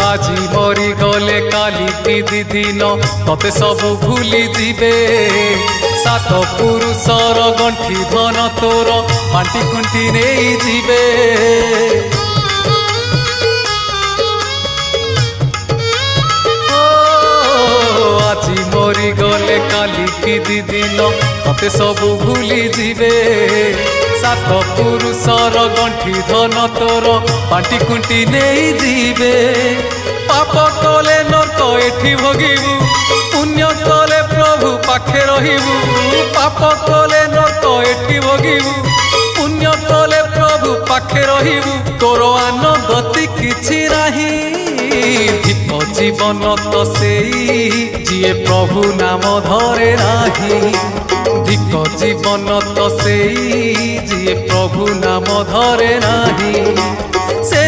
আজি মরি গলে কালি কি দিদিন ততে সবু ভুলি দিবে সাত পুরুষর গণ্ঠি ধন তোর বাঁটি খুঁটি নেই ଯିବେ আজি মরি গলে কালি কি দিদিন ততে সবু ভুলি দিবে সাত পুরুষর গণ্ঠি ধন তোর বাঁটি খুঁটি নেই ଯିବେ পাপ কলে নরক এঠি ভোগিবু পুণ্য কলে প্রভু পাখে রহিবু পাপ কলে নরক এঠি ভোগিবু পুণ্য কলে প্রভু পাখে রহিবু তোর আন গতি কিছু নাহি দীপ জীবন তো সেই যিয়ে প্রভু নাম ধরে নাহি দীপ জীবন তো সেই যিয়ে প্রভু নাম ধরে নাহি সে